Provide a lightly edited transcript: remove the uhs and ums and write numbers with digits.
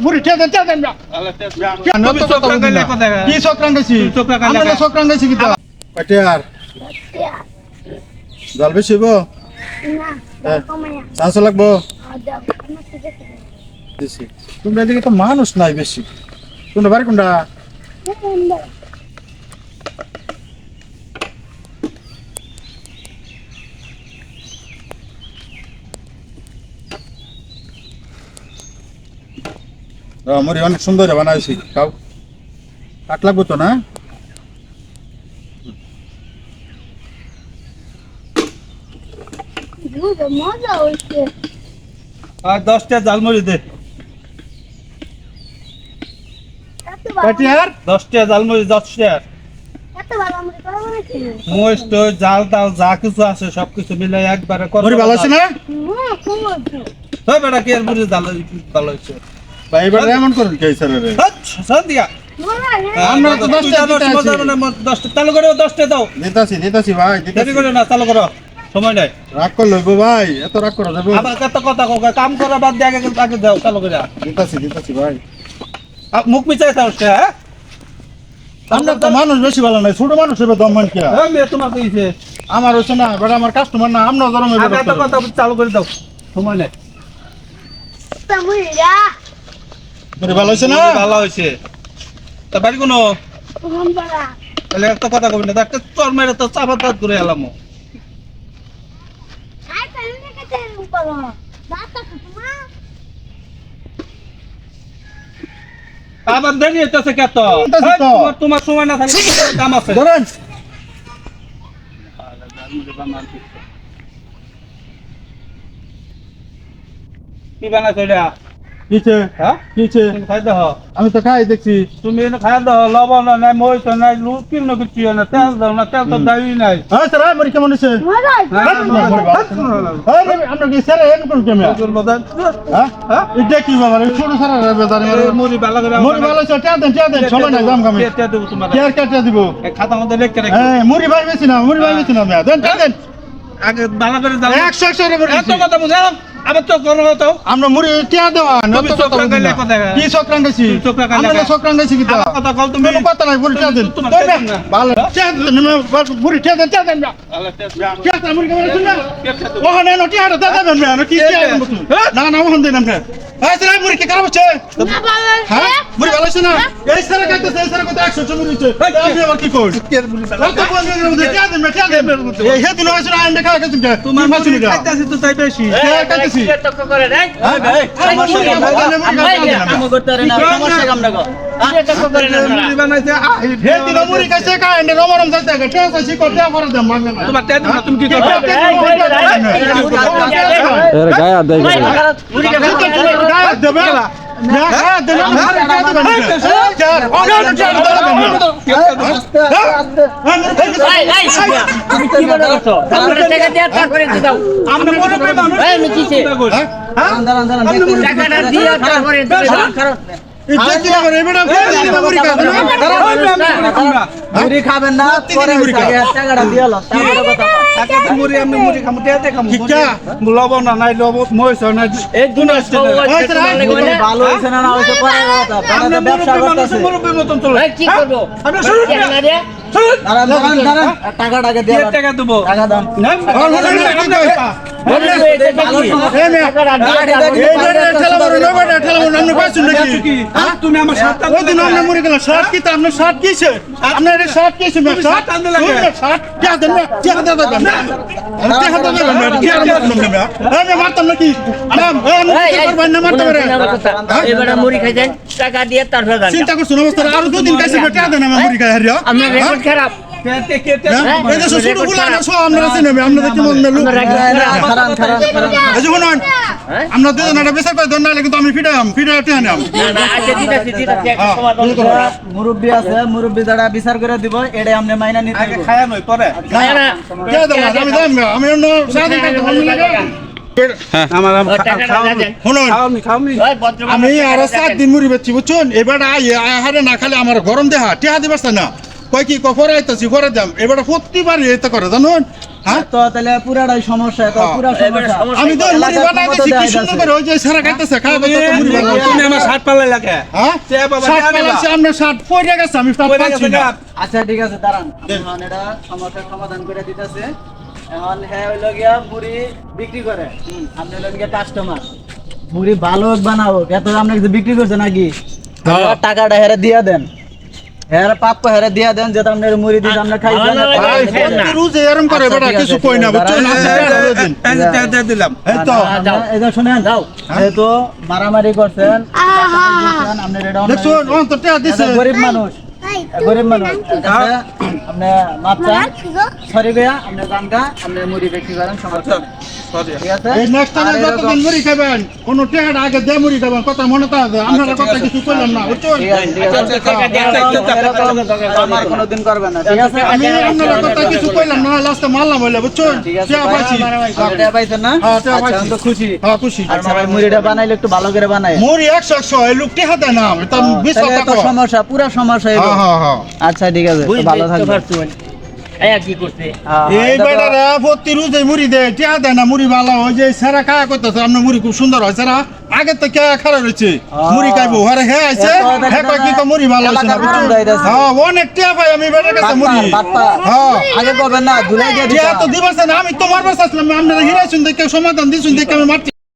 বুড়ি ঠেয়া দেন না কি চক্রাঙ্গাইছি চক্রাঙ্গাইছি কি আর জল বেশি হইব চান্স লাগবো তোমরা এদিকে তো মানুষ নাই বেশি তোমরা বাড়ি কোনটা মুড়ি অনেক সুন্দর বানাইছি খাও কাট লাগবো তো না মজা হইছে 10টা জালমুড়ি দে কাটিয়ার 10টা জালমুড়ি 10টা এত ভালো আমরা করব নাকি মোষ তো জাল তাল যা কিছু আছে সবকিছু মিলে একবারে কর মুড়ি ভালো আছে না খুব ভালো হয় বেটা কি আর মুড়ি জাল ভালো হইছে ভাই এবার এমন করেন কি স্যার রে আচ্ছা সন্ধিয়া আমরা তো 10টা দশটা চালু করো 10টা দাও দিতাছি ভাই দেরি দিতাছি করো না চালু করো সময় নাই রাগ করলো ভাই এত রাগ করা যাবে আবার কত কথা কও কাম করা বাদ দিয়ে আগে দাও চালু করে দিতাছি ভাই মুখ মিচাই থাও হ্যাঁ আমরা তো মানুষ বেশি ভালো নাই ছোট মানুষ হবে দম মান কি হ্যাঁ মে তোমার কইছে আমার হচ্ছে না বেটা আমার কাস্টমার না আমরা গরম হবে আগে কত কথা চালু করে দাও সময় নাই তামুইরা মুড়ি ভালো হইছে না ভালো হইছে তা বাড়ি কোনো হামবাড়া তাহলে একটা কথা কইনা একটা তোর মেরে তো চাপা দাঁত করে এলামো আই তাহলে কেটে উপর দাঁতা কুমা আবার দেরি হইতেছে কত তোমার সময় না থাকলে কাম আছে ধরেন কি বানাইছো এটা কিছে হ্যাঁ কিছে তুমি খাই দাও আমি তো খাই দেখছি তুমি এনে খাই দাও লবণ নাই মরিচ নাই লুকিন না কিছু না তেল দাও না তেল তো দাবি নাই হ্যাঁ স্যার মুড়ি কেমন হইছে মজা হইছে আরে আমরা কি স্যার এমন কোন কেমন হ্যাঁ এটা কি বাবা ছোট স্যার বেদারে মুড়ি ভালো করে মুড়ি ভালো আছে টা দেন সময় নাই দাম কামে কে দেব তোমার কেয়ার কাটা দিব খাতা মধ্যে লিখে রাখো হ্যাঁ মুড়ি ভাই বেশি না দেন আগে ভালো করে দাও 100 রে এত কথা বুঝাও আবার তো করো তো আমরা মুড়ি টিয়া দেওয়া তুমি চক্রাঙ্গাইলে কথা কি চক্রাঙ্গাইছি চক্রাঙ্গাইলে আমরা চক্রাঙ্গাইছি কি আমার কথা কল তুমি কোনো কথা নাই মুড়ি টিয়া দেন ভালো টিয়া দেন মুড়ি টিয়া দেন টিয়া দেন মুড়ি কেমন শুননা ওখানে নটি হাড় দাদা দেন না কি টিয়া দেন না না ওখানে দেন আমরা এই স্যার মুড়ি কি খারাপ হচ্ছে না ভালো হ্যাঁ মুড়ি ভালো আছে না এই স্যার কইতেছে এই স্যার কত 100 মুড়ি হচ্ছে আপনি আবার কি কই কত বলবেন টিয়া দেন এই হে দিন হইছে না আন্ডা খাওয়া গেছেন তোমার মুড়ি খাইতাছি তো তাই বেশি কাটতেছি করে দেয় সমস্যা কাম না গো মুড়ি বানাইছে হে দিন মুড়ি কাছে কা আন্ডা রমরম যাইতে গে টেস আছে করতে করে দেন মাগনা না তোমার তেল না তুমি কি করবে এর গায়ে আদায় করে মুড়ি কা দেবে না হ্যাঁ দেন তুমি কি মনে করছো আমরা টাকা দিয়ে তারপরে দাও আমরা মনে করি মানুষ এই মিছিছে টাকাটা দিয়ে তারপরে দাও এটা কি করে বেটা মুড়ি কা মুড়ি খাবেন না পরে টাকাটা দিয়ে লো তারপরে কথা আগে তো মুড়ি আমি মুড়ি খামু তেতে খামু ঠিকা লবণ না নাই লবণ মরিচ নাই এই দুটো ভালো হইছে না না হইছে পরে কথা আমরা ব্যবসা করতেছে মুরব্বির মতন চলে কি করব আমরা শুরু দাঁড়ান টাকাটাকে দিয়ে টাকা দেবো টাকা দাও তুমি আমার সাথে শার্ট কি আপনার শার্ট কিছে আপনার এটা শার্ট কিছে শার্ট আনতে লাগে শার্ট কি দেন না কি হাতে দেন না কি হাতে দেন না কি আর আমি মারতাম নাকি নাম করবেন না মারতে পারে এবারে মুড়ি খাই দেন টাকা দিয়ে তারপরে দাও চিন্তা করছ অবস্থা আর দুদিন কাছে বেটা দেন আমার মুড়ি খাই হারিয়া আপনার রেকর্ড খারাপ এই যে ছোট গুলো না সব আমরা চিনি আমরা দেখি মন মেলু এই যে শুনুন আমরা দুজন এটা বিচার করে দেন না কিন্তু আমি ফিডাতে আনাম না আচ্ছা দিতাছি মুরব্বি আছে মুরব্বি দ্বারা বিচার করে দিব এডে আমনে মাইনা নিতে আগে খায়া নই পরে খায় না কে দেন আমি দেন আমি অন্য সারাদিন করতে ভালো লাগে আমার শুনুন আমি আর 7 দিন মুড়ি বেচছি বুঝছেন এবার হারে না খালি আমার গরম দেহা টিহা দিবাস না কয় কি কফর আইতাছি পরে দাম এবারে প্রতিবার এটা করে জানুন হ্যাঁ তো তাহলে পুরাটাই সমস্যা তো পুরা সমস্যা আমি তো মুড়ি বানাই দিছি কি সুন্দর করে ওই যে সারা খাইতেছে খাওয়া তো মুড়ি বানাই তুমি আমার শার্ট পাল্লাই লাগে হ্যাঁ সে বাবা শার্ট দেয়া দিবা। পালাইছে আপনার শার্ট পরে গেছে আমি শার্ট কইরা পাচ্ছি গেছে না গা। আচ্ছা ঠিক আছে দাঁড়ান এখন এটা সমস্যার সমাধান করে দিতেছে এখন হ্যাঁ হইলো গিয়া মুড়ি বিক্রি করে আপনি হইলেন গিয়া কাস্টমার মুড়ি ভালো হোক বানাও হোক এত আপনি কিছু বিক্রি করছে নাকি হ্যাঁ। টাকাটা হেরে দিয়া দেন হেরে প্রাপ্য হেরে দিয়া দেন যেটা আপনার মুড়ি দিয়ে আমরা খাইছেন ভাই প্রতি রোজ এরকম করে বেটা কিছু কই না বুঝছো না এই যে দিয়ে দিলাম এই তো এটা শুনেন যাও যেহেতু মারামারি করছেন আপনার এটা দেখুন ও তো টিয়া দিছে গরিব মানুষ এই, গরিব মানুষ আপনি মাপ চান তোমার কি গো? সরি ভাইয়া আপনি জানগা আপনি মুড়ি বিক্রি করেন সমস্যা নেই। সরি ঠিক আছে এই নেক্সট টাইমে আর এরকম- যতদিন মুড়ি খাবেন কোন টিয়াটা আগে দিয়ে মুড়ি খাবেন কথা মনে থাকে আপনারা কথা কিছু কইলাম না বুঝছো ঠিক আছে, ঠিক আছে। এরকম আমার কোনোদিন করবেন না ঠিক আছে আমি আপনারা কথা কিছু কইলাম না লাস্টে মারলাম বলে বুঝছো ঠিক আছে টিয়া পাইছি এটা পাইছেন না হ্যাঁ, টিয়া আচ্ছা, পাইছি। আমি তো খুশি হ্যাঁ খুশি আচ্ছা ভাই মুড়িটা বানাইলে একটু ভালো করে বানাই মুড়ি 100 এই লোক টিয়া দেয় না এটা 20 তাহলে টাকা তো সমস্যা পুরা সমস্যা হইলো। হ্যাঁ হ্যাঁ হ্যাঁ আচ্ছা ঠিক আছে তো ভালো থাকবেন হ্যাঁ, এই এটা তো- বেটারা প্রতি রোজে মুড়ি দেয় টিয়া দেয় না মুড়ি ভালো ওই যে সেরা খায়া করতেছে আপনার মুড়ি খুব সুন্দর হয় সেরা আগে তো কে খারাপ রয়েছে মুড়ি খাইবো আরে হ্যাঁ আইছে এত দেখেন হ্যাঁ কয় কি তো মুড়ি ভালো হইছে না এলাকার বুঝছো? গরম যাইতাছে। হ্যাঁ অনেক টিয়া পাই আমি বেটার কাছে মুড়ি বাটপা হ্যাঁ আগে করবেন না ধুলাই দিয়ে টিয়া দিতাম। তো দিবাস না আমি তোমার বাস আসলাম আপনারা হিরাইছুন দেখে সমাধান দিছুন দেখে আমি মারছি